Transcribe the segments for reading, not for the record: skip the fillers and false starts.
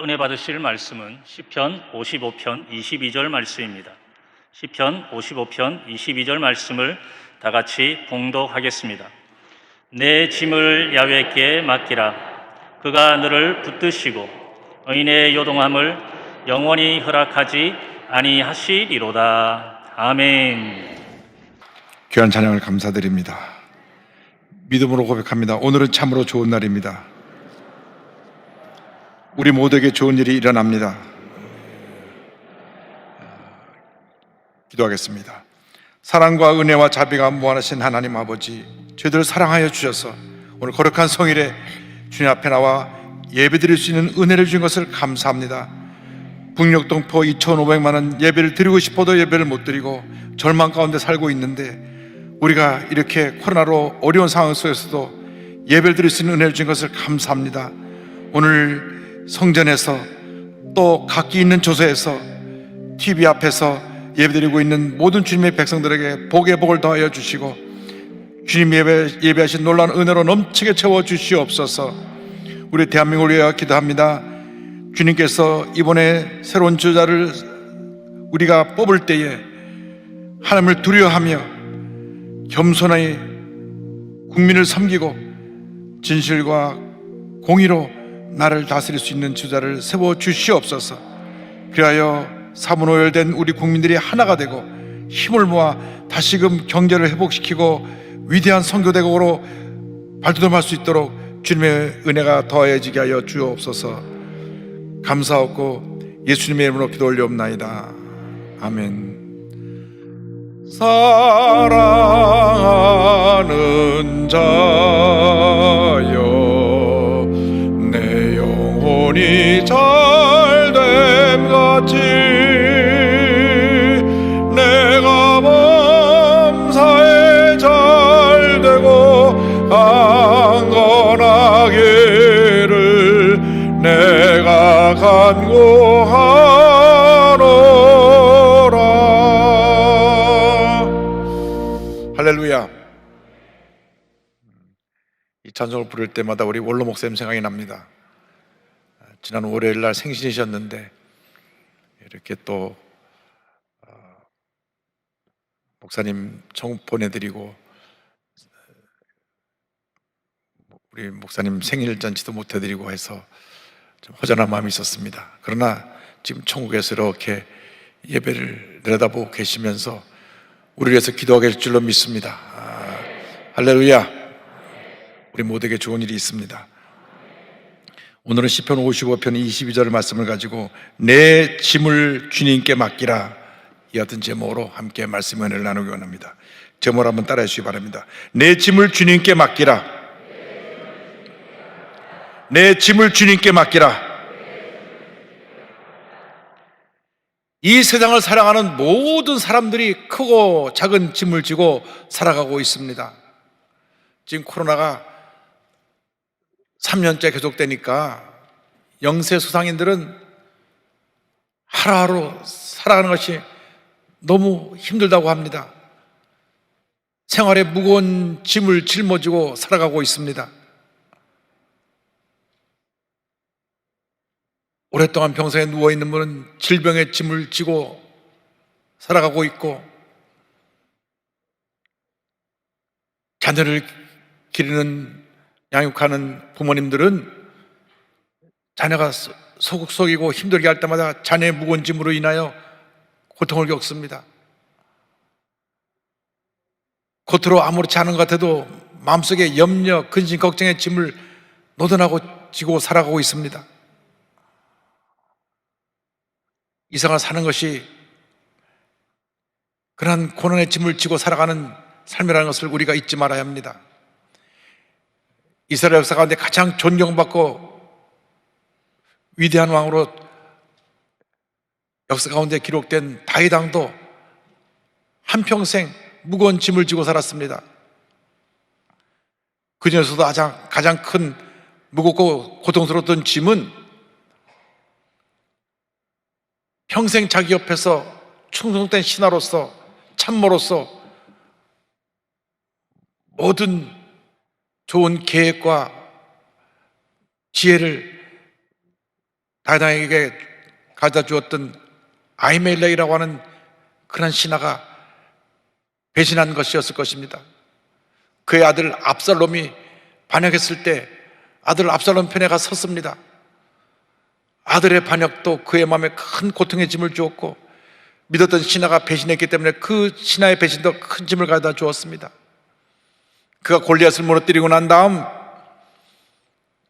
오늘 은혜 받으실 말씀은 시편 55편 22절 말씀입니다. 시편 55편 22절 말씀을 다 같이 봉독하겠습니다. 내 짐을 야훼께 맡기라. 그가 너를 붙드시고 의인의 요동함을 영원히 허락하지 아니하시리로다. 아멘. 귀한 찬양을 감사드립니다. 믿음으로 고백합니다. 오늘은 참으로 좋은 날입니다. 우리 모두에게 좋은 일이 일어납니다. 기도하겠습니다. 사랑과 은혜와 자비가 무한하신 하나님 아버지, 저희들을 사랑하여 주셔서 오늘 거룩한 성일에 주님 앞에 나와 예배드릴 수 있는 은혜를 주신 것을 감사합니다. 북녘동포 2,500만 원 예배를 드리고 싶어도 예배를 못 드리고 절망 가운데 살고 있는데, 우리가 이렇게 코로나로 어려운 상황 속에서도 예배를 드릴 수 있는 은혜를 주신 것을 감사합니다. 오늘 성전에서 또 각기 있는 조소에서 TV 앞에서 예배드리고 있는 모든 주님의 백성들에게 복의 복을 더하여 주시고, 주님 예배하신 놀라운 은혜로 넘치게 채워 주시옵소서. 우리 대한민국을 위하여 기도합니다. 주님께서 이번에 새로운 지도자를 우리가 뽑을 때에 하나님을 두려워하며 겸손하게 국민을 섬기고 진실과 공의로 나를 다스릴 수 있는 지도자를 세워 주시옵소서. 그리하여 사분오열된 우리 국민들이 하나가 되고 힘을 모아 다시금 경제를 회복시키고 위대한 선교대국으로 발돋움할 수 있도록 주님의 은혜가 더해지게 하여 주옵소서. 감사하고 예수님의 이름으로 기도 올려옵나이다. 아멘. 사랑하는 자여, 내 영혼이 잘됨 같이 내가 범사에 잘되고 강건하기를 내가 간구하노라. 할렐루야. 이 찬송을 부를 때마다 우리 원로 목사님 생각이 납니다. 지난 월요일 날 생신이셨는데 이렇게 또 목사님 청 보내드리고 우리 목사님 생일 잔치도 못 해드리고 해서 좀 허전한 마음이 있었습니다. 그러나 지금 천국에서 이렇게 예배를 내려다보고 계시면서 우리를 위해서 기도하게 될 줄로 믿습니다. 할렐루야. 우리 모두에게 좋은 일이 있습니다. 오늘은 시편 55편 22절 말씀을 가지고 내 짐을 주님께 맡기라, 이 같은 제목으로 함께 말씀의 은혜를 나누기 원합니다. 제목을 한번 따라해 주시기 바랍니다. 내 짐을 주님께 맡기라. 내 짐을 주님께 맡기라. 이 세상을 살아가는 모든 사람들이 크고 작은 짐을 지고 살아가고 있습니다. 지금 코로나가 3년째 계속되니까 영세 소상인들은 하루하루 살아가는 것이 너무 힘들다고 합니다. 생활에 무거운 짐을 짊어지고 살아가고 있습니다. 오랫동안 병상에 누워있는 분은 질병의 짐을 지고 살아가고 있고, 자녀를 기르는 양육하는 부모님들은 자녀가 소극적이고 힘들게 할 때마다 자녀의 무거운 짐으로 인하여 고통을 겪습니다. 겉으로 아무렇지 않은 것 같아도 마음속에 염려, 근심, 걱정의 짐을 노던하고 지고 살아가고 있습니다. 이 세상을 사는 것이 그러한 고난의 짐을 지고 살아가는 삶이라는 것을 우리가 잊지 말아야 합니다. 이스라엘 역사 가운데 가장 존경받고 위대한 왕으로 역사 가운데 기록된 다윗 왕도 한평생 무거운 짐을 지고 살았습니다. 그 중에서도 가장 큰 무겁고 고통스러웠던 짐은 평생 자기 옆에서 충성된 신하로서 참모로서 모든 좋은 계획과 지혜를 다윗에게 가져다 주었던 아히멜렉이라고 하는 그런 신하가 배신한 것이었을 것입니다. 그의 아들 압살롬이 반역했을 때 아들 압살롬 편에 가 섰습니다. 아들의 반역도 그의 마음에 큰 고통의 짐을 주었고, 믿었던 신하가 배신했기 때문에 그 신하의 배신도 큰 짐을 가져다 주었습니다. 그가 골리앗을 무너뜨리고 난 다음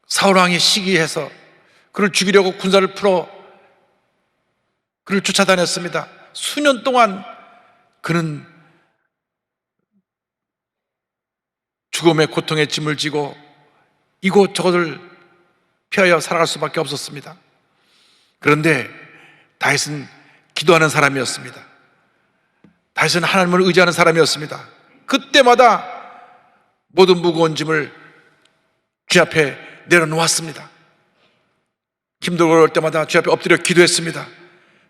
사울왕이 시기해서 그를 죽이려고 군사를 풀어 그를 쫓아다녔습니다. 수년 동안 그는 죽음의 고통의 짐을 지고 이곳저곳을 피하여 살아갈 수밖에 없었습니다. 그런데 다윗은 기도하는 사람이었습니다. 다윗은 하나님을 의지하는 사람이었습니다. 그때마다 모든 무거운 짐을 주 앞에 내려놓았습니다. 힘들고 어려울 때마다 주 앞에 엎드려 기도했습니다.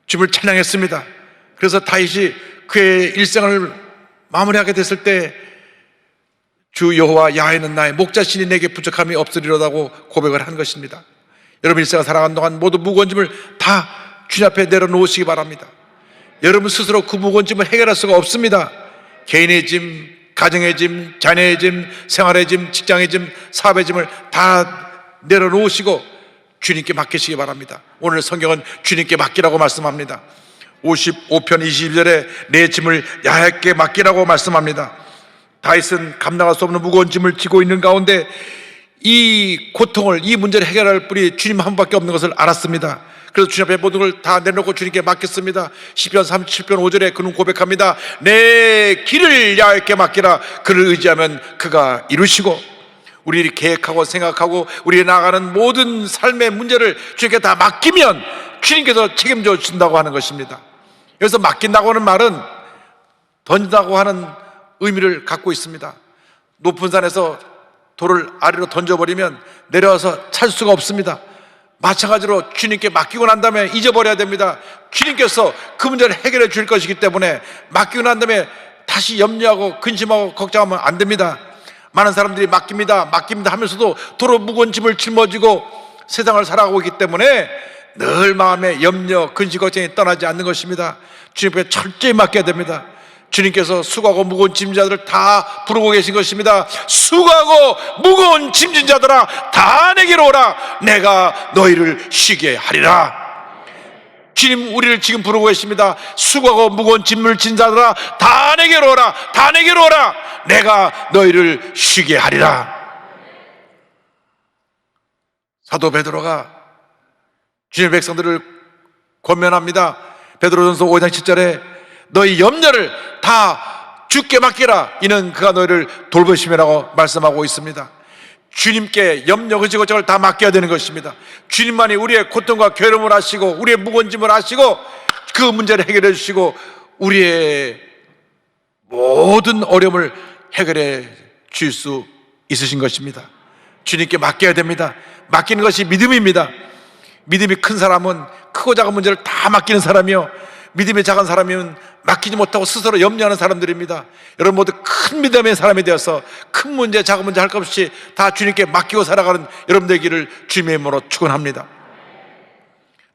주님을 찬양했습니다. 그래서 다윗이 그의 일생을 마무리하게 됐을 때 주 여호와 야훼는 나의 목자시니 내게 부족함이 없으리로다고 고백을 한 것입니다. 여러분 일생을 살아가는 동안 모두 무거운 짐을 다 주님 앞에 내려놓으시기 바랍니다. 여러분 스스로 그 무거운 짐을 해결할 수가 없습니다. 개인의 짐, 가정의 짐, 자녀의 짐, 생활의 짐, 직장의 짐, 사업의 짐을 다 내려놓으시고 주님께 맡기시기 바랍니다. 오늘 성경은 주님께 맡기라고 말씀합니다. 55편 22절에 내 짐을 야훼께 맡기라고 말씀합니다. 다윗은 감당할 수 없는 무거운 짐을 지고 있는 가운데 이 고통을, 이 문제를 해결할 분이 주님 한 분밖에 없는 것을 알았습니다. 그래서 주님 앞에 모든 걸 다 내놓고 주님께 맡겼습니다. 시편 37편 5절에 그는 고백합니다. 내 길을 야훼께 맡기라. 그를 의지하면 그가 이루시고, 우리 계획하고 생각하고 우리 나아가는 모든 삶의 문제를 주님께 다 맡기면 주님께서 책임져 주신다고 하는 것입니다. 여기서 맡긴다고 하는 말은 던진다고 하는 의미를 갖고 있습니다. 높은 산에서 돌을 아래로 던져버리면 내려와서 찾을 수가 없습니다. 마찬가지로 주님께 맡기고 난 다음에 잊어버려야 됩니다. 주님께서 그 문제를 해결해 줄 것이기 때문에 맡기고 난 다음에 다시 염려하고 근심하고 걱정하면 안 됩니다. 많은 사람들이 맡깁니다 하면서도 도로 무거운 짐을 짊어지고 세상을 살아가고 있기 때문에 늘 마음에 염려, 근심, 걱정이 떠나지 않는 것입니다. 주님께 철저히 맡겨야 됩니다. 주님께서 수고하고 무거운 짐자들을 다 부르고 계신 것입니다. 수고하고 무거운 짐진 자들아 다 내게로 오라. 내가 너희를 쉬게 하리라. 주님 우리를 지금 부르고 계십니다. 수고하고 무거운 짐을 진 자들아 다 내게로 오라. 다 내게로 오라. 내가 너희를 쉬게 하리라. 사도 베드로가 주님의 백성들을 권면합니다. 베드로전서 5장 7절에 너희 염려를 다 주께 맡기라. 이는 그가 너희를 돌보심이라고 말씀하고 있습니다. 주님께 염려, 근심, 걱정을 다 맡겨야 되는 것입니다. 주님만이 우리의 고통과 괴로움을 아시고 우리의 무거운 짐을 아시고 그 문제를 해결해 주시고 우리의 모든 어려움을 해결해 줄 수 있으신 것입니다. 주님께 맡겨야 됩니다. 맡기는 것이 믿음입니다. 믿음이 큰 사람은 크고 작은 문제를 다 맡기는 사람이요, 믿음이 작은 사람이면 맡기지 못하고 스스로 염려하는 사람들입니다. 여러분 모두 큰 믿음의 사람이 되어서 큰 문제 작은 문제 할 것 없이 다 주님께 맡기고 살아가는 여러분들 되기를 주님의 이름으로 축원합니다.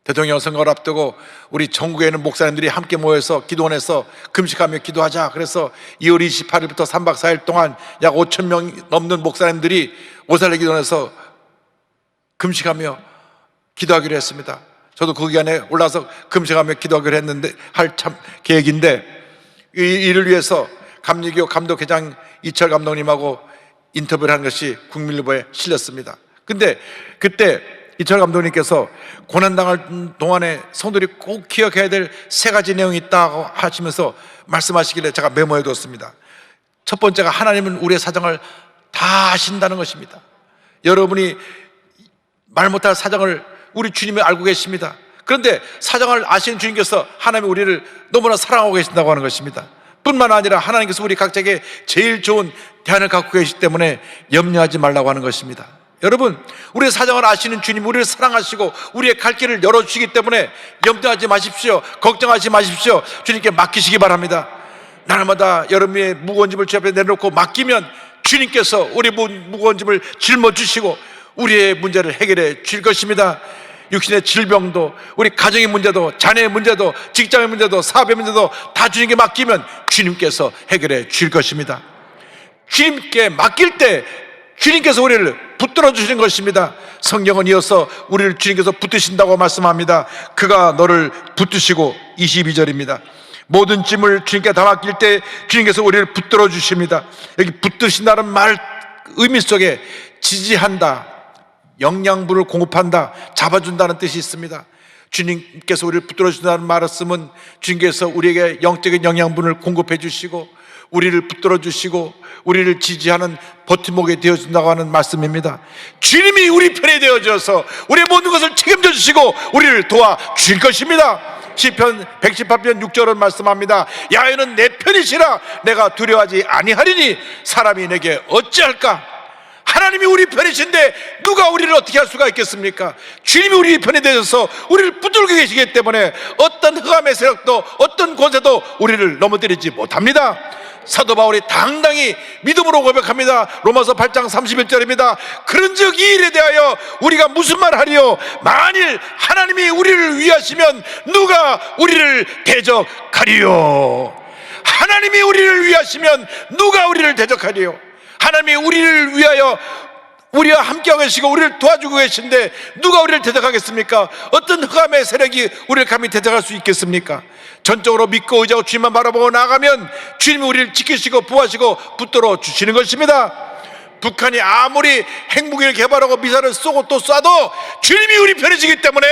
대통령 선거를 앞두고 우리 전국에 있는 목사님들이 함께 모여서 기도원에서 금식하며 기도하자. 그래서 2월 28일부터 3박 4일 동안 약 5천 명 넘는 목사님들이 오살레 기도원에서 금식하며 기도하기로 했습니다. 저도 그 기간에 올라서 금식하며 기도하기로 했는데 계획인데 이 일을 위해서 감리교 감독회장 이철 감독님하고 인터뷰를 한 것이 국민일보에 실렸습니다. 근데 그때 이철 감독님께서 고난당할 동안에 성도들이 꼭 기억해야 될 세 가지 내용이 있다고 하시면서 말씀하시길래 제가 메모해 뒀습니다. 첫 번째가 하나님은 우리의 사정을 다 아신다는 것입니다. 여러분이 말 못할 사정을 우리 주님이 알고 계십니다. 그런데 사정을 아시는 주님께서 하나님이 우리를 너무나 사랑하고 계신다고 하는 것입니다. 뿐만 아니라 하나님께서 우리 각자에게 제일 좋은 대안을 갖고 계시기 때문에 염려하지 말라고 하는 것입니다. 여러분, 우리의 사정을 아시는 주님, 우리를 사랑하시고 우리의 갈 길을 열어주시기 때문에 염려하지 마십시오. 걱정하지 마십시오. 주님께 맡기시기 바랍니다. 날마다 여러분의 무거운 짐을 주 앞에 내놓고 맡기면 주님께서 우리 무거운 짐을 짊어주시고 우리의 문제를 해결해 줄 것입니다. 육신의 질병도, 우리 가정의 문제도, 자녀의 문제도, 직장의 문제도, 사업의 문제도 다 주님께 맡기면 주님께서 해결해 주실 것입니다. 주님께 맡길 때 주님께서 우리를 붙들어 주시는 것입니다. 성경은 이어서 우리를 주님께서 붙드신다고 말씀합니다. 그가 너를 붙드시고, 22절입니다. 모든 짐을 주님께 다 맡길 때 주님께서 우리를 붙들어 주십니다. 여기 붙드신다는 말 의미 속에 지지한다, 영양분을 공급한다, 잡아준다는 뜻이 있습니다. 주님께서 우리를 붙들어 준다는 말을 쓰면 주님께서 우리에게 영적인 영양분을 공급해 주시고, 우리를 붙들어 주시고, 우리를 지지하는 버팀목이 되어준다고 하는 말씀입니다. 주님이 우리 편에 되어져서 우리의 모든 것을 책임져 주시고 우리를 도와주실 것입니다. 시편 118편 6절은 말씀합니다. 야훼는 내 편이시라, 내가 두려워하지 아니하리니 사람이 내게 어찌할까. 하나님이 우리 편이신데 누가 우리를 어떻게 할 수가 있겠습니까? 주님이 우리 편에 되셔서 우리를 붙들고 계시기 때문에 어떤 흑암의 세력도, 어떤 권세도 우리를 넘어뜨리지 못합니다. 사도 바울이 당당히 믿음으로 고백합니다. 로마서 8장 31절입니다. 그런즉 이 일에 대하여 우리가 무슨 말 하리요? 만일 하나님이 우리를 위하시면 누가 우리를 대적하리요? 하나님이 우리를 위하시면 누가 우리를 대적하리요? 하나님이 우리를 위하여 우리와 함께하고 계시고 우리를 도와주고 계신데 누가 우리를 대적하겠습니까? 어떤 흑암의 세력이 우리를 감히 대적할 수 있겠습니까? 전적으로 믿고 의지하고 주님만 바라보고 나가면 주님이 우리를 지키시고 보호하시고 붙들어 주시는 것입니다. 북한이 아무리 핵무기를 개발하고 미사일을 쏘고 또 쏴도 주님이 우리 편이시기 때문에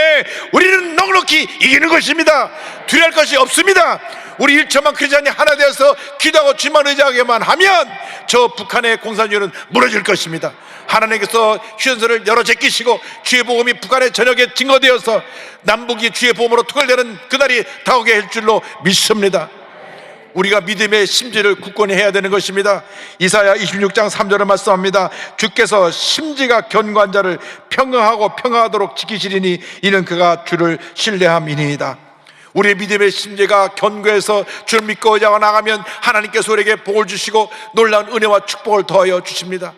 우리는 넉넉히 이기는 것입니다. 두려워할 것이 없습니다. 우리 1천만 크리스찬이 하나 되어서 기도하고 주님만 의지하게만 하면 저 북한의 공산주의는 무너질 것입니다. 하나님께서 휴전선을 열어 제끼시고 주의 복음이 북한의 전역에 증거되어서 남북이 주의 복음으로 통일되는 그날이 다가오게 할 줄로 믿습니다. 우리가 믿음의 심지를 굳건히 해야 되는 것입니다. 이사야 26장 3절을 말씀합니다. 주께서 심지가 견고한 자를 평강하고 평화하도록 지키시리니 이는 그가 주를 신뢰함이니이다. 우리의 믿음의 심지가 견고해서 주를 믿고 의지하고 나가면 하나님께서 우리에게 복을 주시고 놀라운 은혜와 축복을 더하여 주십니다.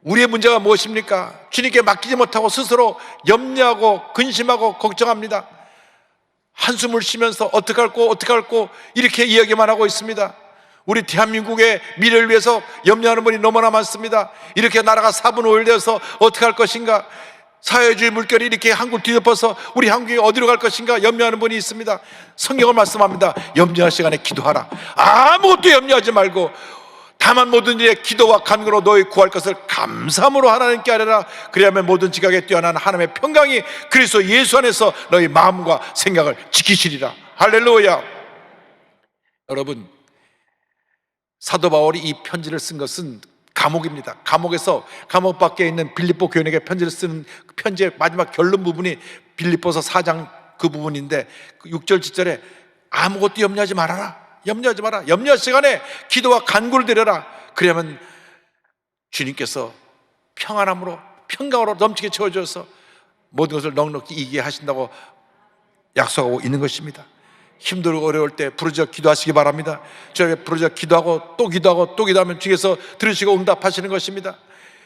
우리의 문제가 무엇입니까? 주님께 맡기지 못하고 스스로 염려하고 근심하고 걱정합니다. 한숨을 쉬면서 어떻게 할꼬 이렇게 이야기만 하고 있습니다. 우리 대한민국의 미래를 위해서 염려하는 분이 너무나 많습니다. 이렇게 나라가 4분 5일 되어서 어떻게 할 것인가, 사회주의 물결이 이렇게 한국을 뒤덮어서 우리 한국이 어디로 갈 것인가 염려하는 분이 있습니다. 성경을 말씀합니다. 염려할 시간에 기도하라. 아무것도 염려하지 말고 다만 모든 일에 기도와 간구로 너희 구할 것을 감사함으로 하나님께 아뢰라. 그리하면 모든 지각에 뛰어난 하나님의 평강이 그리스도 예수 안에서 너희 마음과 생각을 지키시리라. 할렐루야. 여러분, 사도 바울이 이 편지를 쓴 것은 감옥입니다. 감옥에서 감옥 밖에 있는 빌립보 교인에게 편지를 쓰는 편지의 마지막 결론 부분이 빌립보서 4장 그 부분인데 6절 7절에 아무것도 염려하지 말아라. 염려하지 마라. 염려할 시간에 기도와 간구를 드려라. 그러면 주님께서 평안함으로 평강으로 넘치게 채워줘서 모든 것을 넉넉히 이기게 하신다고 약속하고 있는 것입니다. 힘들고 어려울 때 부르짖어 기도하시기 바랍니다. 저에게 부르짖어 기도하고 또 기도하고 또 기도하면 주께서 들으시고 응답하시는 것입니다.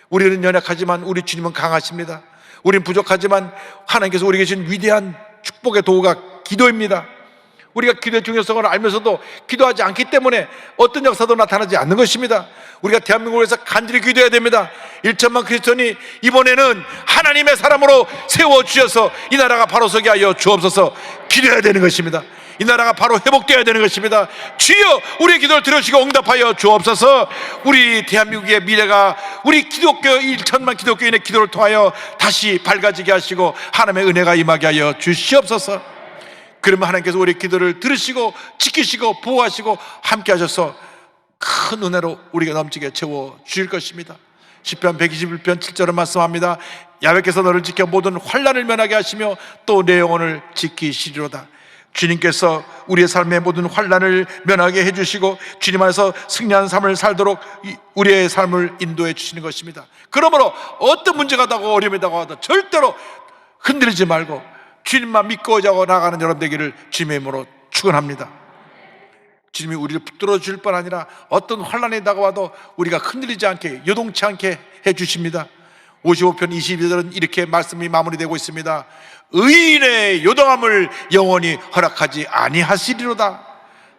우리는 연약하지만 우리 주님은 강하십니다. 우리는 부족하지만 하나님께서 우리에게 주신 위대한 축복의 도구가 기도입니다. 우리가 기도의 중요성을 알면서도 기도하지 않기 때문에 어떤 역사도 나타나지 않는 것입니다. 우리가 대한민국을 위해서 간절히 기도해야 됩니다. 1천만 크리스천이 이번에는 하나님의 사람으로 세워주셔서 이 나라가 바로 서게 하여 주옵소서. 기도해야 되는 것입니다. 이 나라가 바로 회복되어야 되는 것입니다. 주여 우리의 기도를 들으시고 응답하여 주옵소서. 우리 대한민국의 미래가 우리 기독교 1천만 기독교인의 기도를 통하여 다시 밝아지게 하시고 하나님의 은혜가 임하게 하여 주시옵소서. 그러면 하나님께서 우리의 기도를 들으시고 지키시고 보호하시고 함께 하셔서 큰 은혜로 우리가 넘치게 채워 주실 것입니다. 시편 121편 7절을 말씀합니다. 야훼께서 너를 지켜 모든 환난을 면하게 하시며 또 내 영혼을 지키시리로다. 주님께서 우리의 삶의 모든 환난을 면하게 해주시고 주님 안에서 승리하는 삶을 살도록 우리의 삶을 인도해 주시는 것입니다. 그러므로 어떤 문제가 나고 어려움이 나고 절대로 흔들리지 말고 주님만 믿고 자고 나가는 여러분 되기를 주님의 이름으로 축원합니다. 주님이 우리를 붙들어 줄 뿐 아니라 어떤 환난이 다가와도 우리가 흔들리지 않게 요동치 않게 해 주십니다. 55편 22절은 이렇게 말씀이 마무리되고 있습니다. 의인의 요동함을 영원히 허락하지 아니하시리로다.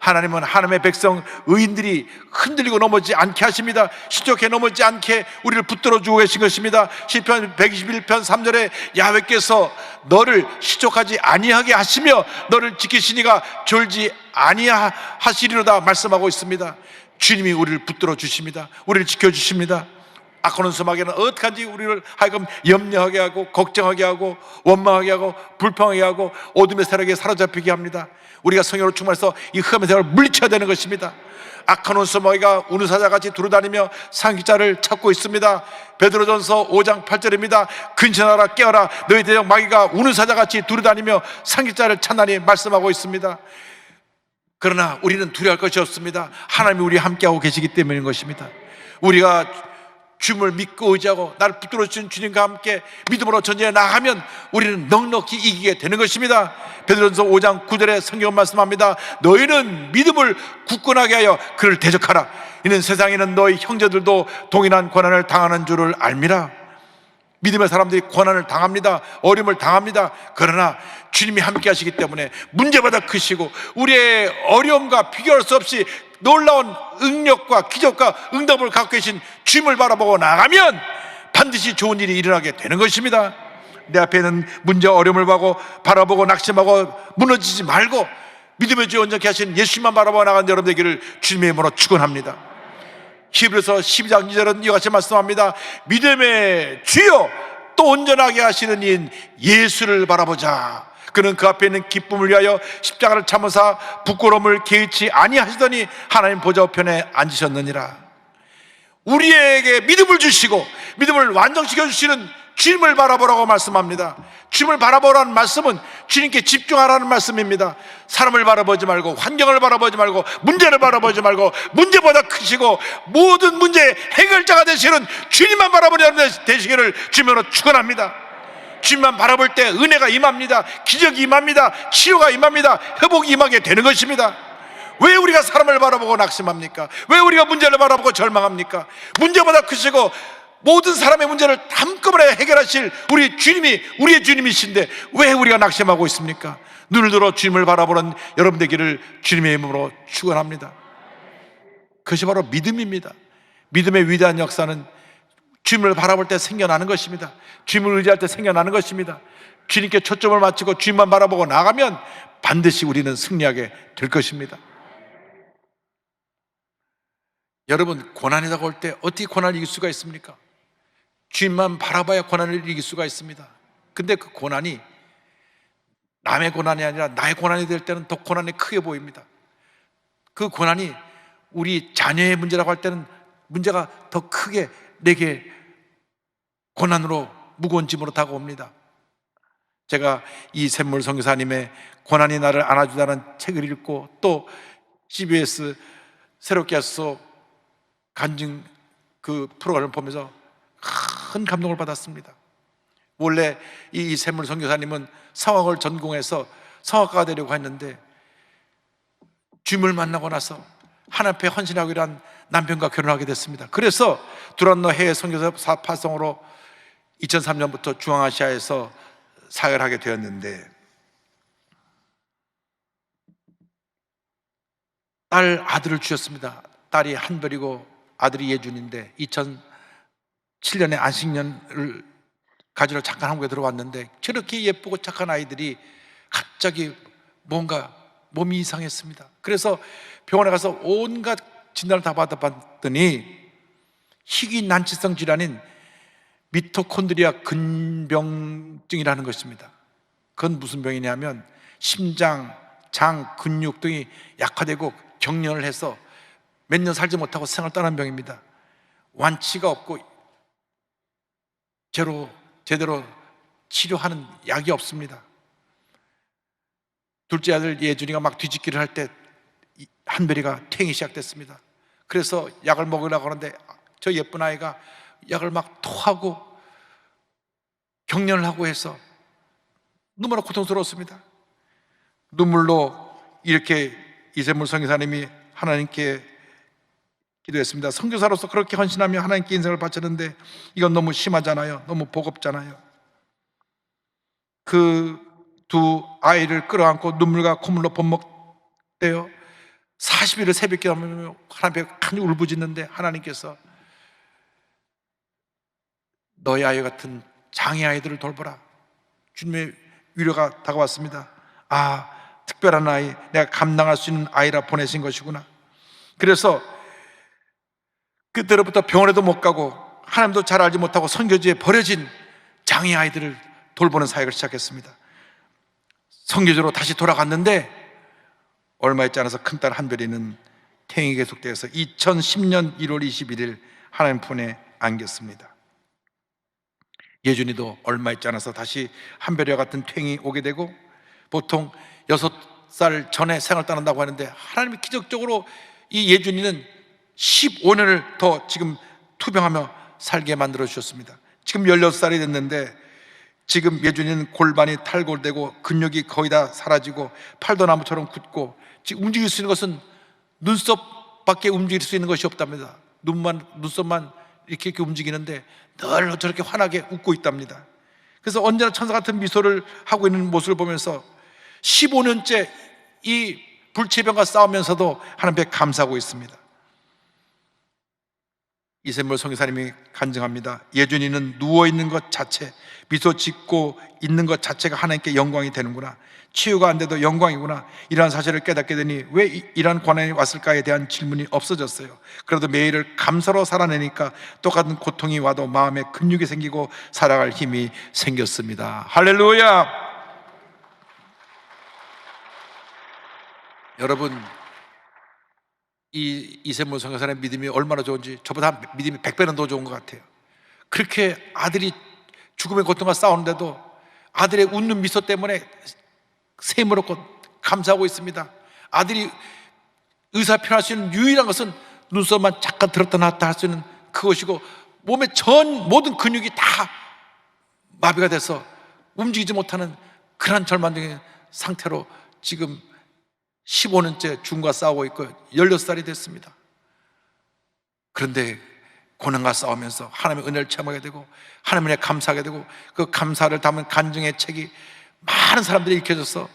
하나님은 하나님의 백성 의인들이 흔들리고 넘어지지 않게 하십니다. 시족해 넘어지지 않게 우리를 붙들어 주고 계신 것입니다. 시편 121편 3절에 야훼께서 너를 시족하지 아니하게 하시며 너를 지키시니가 졸지 아니하시리로다 말씀하고 있습니다. 주님이 우리를 붙들어 주십니다. 우리를 지켜주십니다. 악한 소마귀는 어떡한지 우리를 하여금 염려하게 하고 걱정하게 하고 원망하게 하고 불평하게 하고 어둠의 세력에 사로잡히게 합니다. 우리가 성령으로 충만해서 이 흑암의 세력을 물리쳐야 되는 것입니다. 악한 원수마귀가 우는 사자같이 두루다니며 상기자를 찾고 있습니다. 베드로전서 5장 8절입니다. 근신하라 깨어라 너희 대적 마귀가 우는 사자같이 두루다니며 상기자를 찾나니 말씀하고 있습니다. 그러나 우리는 두려워할 것이 없습니다. 하나님이 우리와 함께하고 계시기 때문인 것입니다. 우리가 주님을 믿고 의지하고 나를 붙들어 주신 주님과 함께 믿음으로 전쟁에 나가면 우리는 넉넉히 이기게 되는 것입니다. 베드로전서 5장 9절에 성경 말씀합니다. 너희는 믿음을 굳건하게 하여 그를 대적하라. 이는 세상에는 너희 형제들도 동일한 고난을 당하는 줄을 알미라. 믿음의 사람들이 고난을 당합니다. 어려움을 당합니다. 그러나 주님이 함께 하시기 때문에 문제보다 크시고 우리의 어려움과 비교할 수 없이 놀라운 능력과 기적과 응답을 갖고 계신 주님을 바라보고 나가면 반드시 좋은 일이 일어나게 되는 것입니다. 내 앞에 있는 문제와 어려움을 바라보고 낙심하고 무너지지 말고 믿음의 주 온전케 하신 예수님만 바라보고 나가는 여러분 되기를 주님의 이름으로 축원합니다. 히브리서 12장 2절은 이와 같이 말씀합니다. 믿음의 주여 또 온전하게 하시는 이인 예수를 바라보자. 그는 그 앞에 있는 기쁨을 위하여 십자가를 참으사 부끄러움을 개의치 아니하시더니 하나님 보좌 우편에 앉으셨느니라. 우리에게 믿음을 주시고 믿음을 완성시켜 주시는 주님을 바라보라고 말씀합니다. 주님을 바라보라는 말씀은 주님께 집중하라는 말씀입니다. 사람을 바라보지 말고 환경을 바라보지 말고 문제를 바라보지 말고 문제보다 크시고 모든 문제의 해결자가 되시는 주님만 바라보는 되시기를 주님으로 축원합니다. 주님만 바라볼 때 은혜가 임합니다. 기적이 임합니다. 치유가 임합니다. 회복이 임하게 되는 것입니다. 왜 우리가 사람을 바라보고 낙심합니까? 왜 우리가 문제를 바라보고 절망합니까? 문제보다 크시고 모든 사람의 문제를 한꺼번에 해결하실 우리 주님이 우리의 주님이신데 왜 우리가 낙심하고 있습니까? 눈을 들어 주님을 바라보는 여러분 되기를 주님의 이름으로 축원합니다. 그것이 바로 믿음입니다. 믿음의 위대한 역사는 주님을 바라볼 때 생겨나는 것입니다. 주님을 의지할 때 생겨나는 것입니다. 주님께 초점을 맞추고 주님만 바라보고 나가면 반드시 우리는 승리하게 될 것입니다. 여러분, 고난이 다가올 때 어떻게 고난을 이길 수가 있습니까? 주님만 바라봐야 고난을 이길 수가 있습니다. 근데 그 고난이 남의 고난이 아니라 나의 고난이 될 때는 더 고난이 크게 보입니다. 그 고난이 우리 자녀의 문제라고 할 때는 문제가 더 크게 내게 고난으로 무거운 짐으로 다가옵니다. 제가 이 샘물 선교사님의 고난이 나를 안아주다는 책을 읽고 또 CBS 새롭게 하소 간증 그 프로그램을 보면서 큰 감동을 받았습니다. 원래 이 샘물 선교사님은 성악을 전공해서 성악가가 되려고 했는데 주님을 만나고 나서 하나님 앞에 헌신하고 일한 남편과 결혼하게 됐습니다. 그래서 두란노 해외 선교사 파송으로 2003년부터 중앙아시아에서 사역을 하게 되었는데 아들을 주셨습니다. 딸이 한별이고 아들이 예준인데 2007년에 안식년을 가지러 잠깐 한국에 들어왔는데 저렇게 예쁘고 착한 아이들이 갑자기 뭔가 몸이 이상했습니다. 그래서 병원에 가서 온갖 진단을 다 받아봤더니 희귀 난치성 질환인 미토콘드리아 근병증이라는 것입니다. 그건 무슨 병이냐면 심장, 장, 근육 등이 약화되고 경련을 해서 몇 년 살지 못하고 생을 떠난 병입니다. 완치가 없고 제대로 치료하는 약이 없습니다. 둘째 아들 예준이가 막 뒤집기를 할 때 한별이가 퇴행이 시작됐습니다. 그래서 약을 먹으려고 하는데 저 예쁜 아이가 약을 막 토하고 경련을 하고 해서 너무나 고통스러웠습니다. 눈물로 이렇게 이샘물 선교사님이 하나님께 기도했습니다. 선교사로서 그렇게 헌신하며 하나님께 인생을 바쳤는데 이건 너무 심하잖아요. 너무 버겁잖아요. 그 두 아이를 끌어안고 눈물과 콧물로 범벅되어 40일을 새벽에 하며 하나님 앞에 간절히 울부짖는데 하나님께서 너의 아이 같은 장애 아이들을 돌보라. 주님의 위로가 다가왔습니다. 아, 특별한 아이, 내가 감당할 수 있는 아이라 보내신 것이구나. 그래서 그때로부터 병원에도 못 가고 하나님도 잘 알지 못하고 선교지에 버려진 장애 아이들을 돌보는 사역을 시작했습니다. 선교지로 다시 돌아갔는데 얼마 있지 않아서 큰딸 한별이는 퇴행이 계속되어서 2010년 1월 21일 하나님 품에 안겼습니다. 예준이도 얼마 있지 않아서 다시 한별이와 같은 퇴행이 오게 되고, 보통 6살 전에 생을 떠난다고 하는데 하나님이 기적적으로 이 예준이는 15년을 더 지금 투병하며 살게 만들어 주셨습니다. 지금 16살이 됐는데 지금 예준이는 골반이 탈골되고 근육이 거의 다 사라지고 팔도 나무처럼 굳고 지금 움직일 수 있는 것은 눈썹밖에 움직일 수 있는 것이 없답니다. 눈썹만 이렇게 움직이는데 늘 저렇게 환하게 웃고 있답니다. 그래서 언제나 천사 같은 미소를 하고 있는 모습을 보면서 15년째 이 불치병과 싸우면서도 하나님 앞에 감사하고 있습니다. 이샘물 선교사님이 간증합니다. 예준이는 누워있는 것 자체, 미소 짓고 있는 것 자체가 하나님께 영광이 되는구나, 치유가 안 돼도 영광이구나, 이러한 사실을 깨닫게 되니 왜 이러한 고난이 왔을까에 대한 질문이 없어졌어요. 그래도 매일을 감사로 살아내니까 똑같은 고통이 와도 마음에 근육이 생기고 살아갈 힘이 생겼습니다. 할렐루야. 여러분, 이 이샘물 선교사의 믿음이 얼마나 좋은지 저보다 믿음이 100배는 더 좋은 것 같아요. 그렇게 아들이 죽음의 고통과 싸우는데도 아들의 웃는 미소 때문에 샘을 얻고 감사하고 있습니다. 아들이 의사표현할 수 있는 유일한 것은 눈썹만 잠깐 들었다 놨다 할 수 있는 그것이고, 몸의 전 모든 근육이 다 마비가 돼서 움직이지 못하는 그런 절망적인 상태로 지금 15년째 죽음과 싸우고 있고 16살이 됐습니다. 그런데 고난과 싸우면서 하나님의 은혜를 체험하게 되고 하나님의 은혜에 감사하게 되고 그 감사를 담은 간증의 책이 많은 사람들이 읽혀져서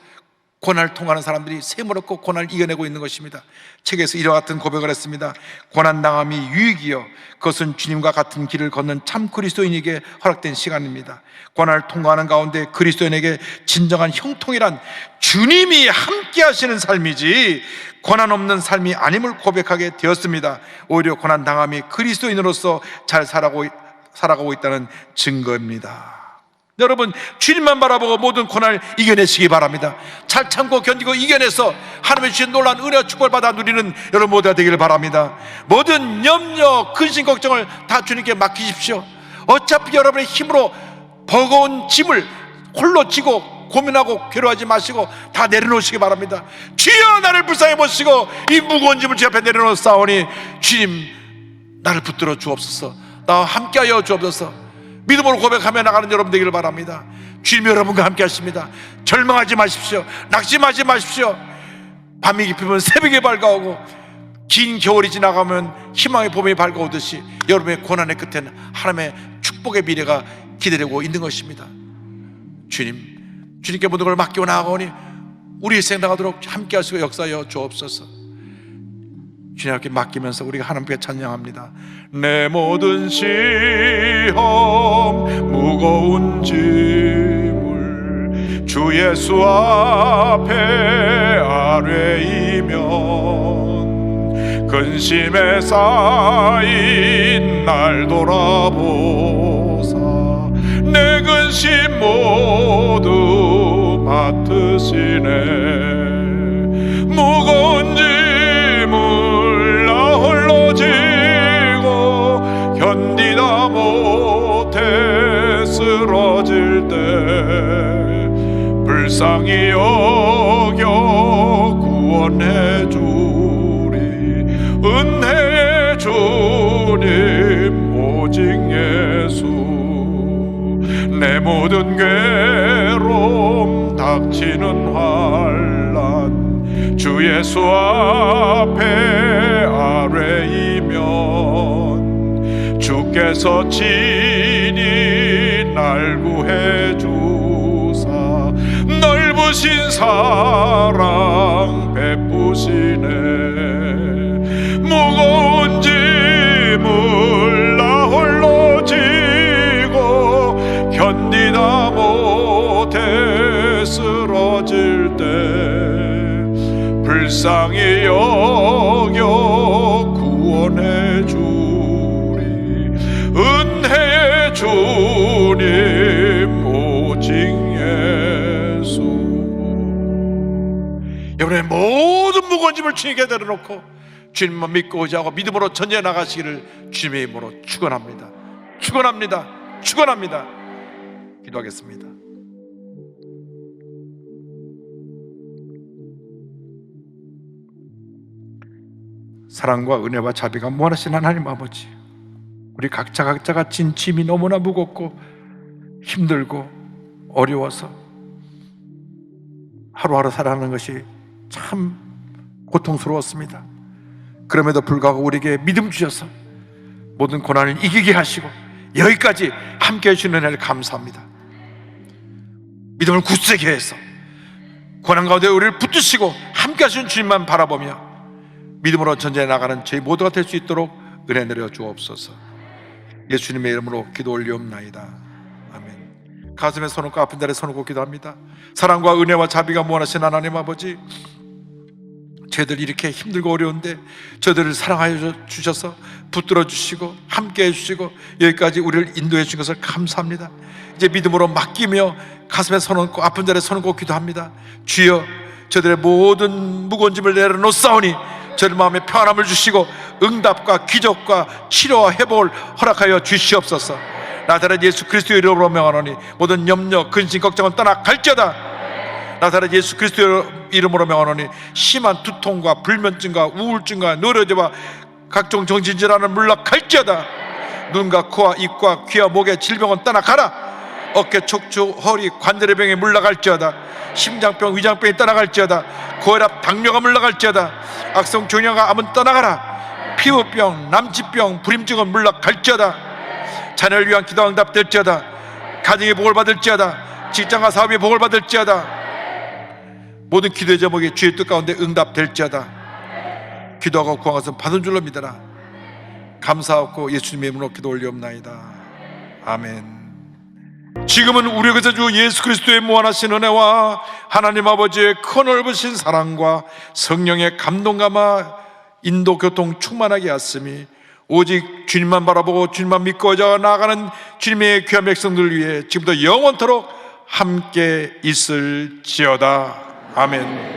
고난을 통하는 사람들이 샘을 얻고 고난을 이겨내고 있는 것입니다. 책에서 이와 같은 고백을 했습니다. 고난당함이 유익이요, 그것은 주님과 같은 길을 걷는 참 그리스도인에게 허락된 시간입니다. 고난을 통과하는 가운데 그리스도인에게 진정한 형통이란 주님이 함께 하시는 삶이지 고난 없는 삶이 아님을 고백하게 되었습니다. 오히려 고난당함이 그리스도인으로서 잘 살아가고 있다는 증거입니다. 여러분, 주님만 바라보고 모든 고난을 이겨내시기 바랍니다. 잘 참고 견디고 이겨내서 하나님의 주신 놀라운 은혜와 축복을 받아 누리는 여러분 모두가 되기를 바랍니다. 모든 염려, 근심, 걱정을 다 주님께 맡기십시오. 어차피 여러분의 힘으로 버거운 짐을 홀로 지고 고민하고 괴로워하지 마시고 다 내려놓으시기 바랍니다. 주여 나를 불쌍히 보시고 이 무거운 짐을 제 앞에 내려놓사오니 주님 나를 붙들어 주옵소서. 나와 함께하여 주옵소서. 믿음으로 고백하며 나가는 여러분 되기를 바랍니다. 주님 여러분과 함께 하십니다. 절망하지 마십시오. 낙심하지 마십시오. 밤이 깊으면 새벽이 밝아오고 긴 겨울이 지나가면 희망의 봄이 밝아오듯이 여러분의 고난의 끝에는 하나님의 축복의 미래가 기다리고 있는 것입니다. 주님께 모든 걸 맡기고 나아가오니 우리 일생 나가도록 함께 하시고 역사하여 주옵소서. 주님께 맡기면서 우리가 하나님께 찬양합니다. 내 모든 시험 무거운 짐을 주 예수 앞에 아뢰이면 근심에 쌓인 날 돌아보사 내 근심 모두 맡으시네. 무거운 짐을 나 홀로 지고 견디다 못해 쓰러질 때 불쌍히 여겨 구원해 주리 은혜의 주님 오직 예수. 내 모든 괴로움 닥치는 환난 주 예수 앞에 아뢰이며 주께서 친히 날 구해 주사 넓으신 사랑 베푸시네. 무거운 짐을 나 홀로 지고 견디다 못해 쓰러질 때 불쌍히 여겨 구원해 주리. 은혜의 주님 오직 예수. 여러분의 모든 무거운 짐을 주님께 내려놓고 주님만 믿고 의지하고 믿음으로 전진해 나가시기를 주님의 이름으로 축원합니다. 축원합니다. 축원합니다. 기도하겠습니다. 사랑과 은혜와 자비가 무한하신 하나님 아버지, 우리 각자가 진 짐이 너무나 무겁고 힘들고 어려워서 하루하루 살아가는 것이 참 고통스러웠습니다. 그럼에도 불구하고 우리에게 믿음 주셔서 모든 고난을 이기게 하시고 여기까지 함께 해주시는 은혜를 감사합니다. 믿음을 굳세게 해서 고난 가운데 우리를 붙드시고 함께 하시는 주님만 바라보며 믿음으로 전진해 나가는 저희 모두가 될 수 있도록 은혜 내려 주옵소서. 예수님의 이름으로 기도 올리옵나이다. 아멘. 가슴에 손 얹고 아픈 자리에 손 얹고 기도합니다. 사랑과 은혜와 자비가 무한하신 하나님 아버지, 저희들 이렇게 힘들고 어려운데 저희들을 사랑하여 주셔서 붙들어 주시고 함께 해주시고 여기까지 우리를 인도해 주신 것을 감사합니다. 이제 믿음으로 맡기며 가슴에 손 얹고 아픈 자리에 손 얹고 기도합니다. 주여, 저희들의 모든 무거운 짐을 내려놓사오니 저희 마음에 평안함을 주시고 응답과 기적과 치료와 회복을 허락하여 주시옵소서. 나사렛 예수 그리스도의 이름으로 명하노니 모든 염려 근심 걱정은 떠나갈지어다. 나사렛 예수 그리스도의 이름으로 명하노니 심한 두통과 불면증과 우울증과 노려제와 각종 정신질환은 물러갈지어다. 눈과 코와 입과 귀와 목의 질병은 떠나가라. 어깨 척추 허리 관절의 병이 물러갈지어다. 심장병 위장병이 떠나갈지어다. 고혈압 당뇨가 물러갈지어다. 악성 종양과 암은 떠나가라. 피부병 남치병 불임증은 물러갈지어다. 자녀를 위한 기도 응답될지어다. 가정의 복을 받을지어다. 직장과 사업의 복을 받을지어다. 모든 기도의 제목이 주의 뜻 가운데 응답될지어다. 기도하고 구한 것은 받은 줄로 믿어라. 감사하고 예수님의 이름으로 기도 올리옵나이다. 아멘. 지금은 우리에게서 주 예수 그리스도의 무한하신 은혜와 하나님 아버지의 큰 넓으신 사랑과 성령의 감동감화 인도 교통 충만하게 하심이 오직 주님만 바라보고 주님만 믿고 나아가는 주님의 귀한 백성들 위해 지금부터 영원토록 함께 있을지어다. 아멘.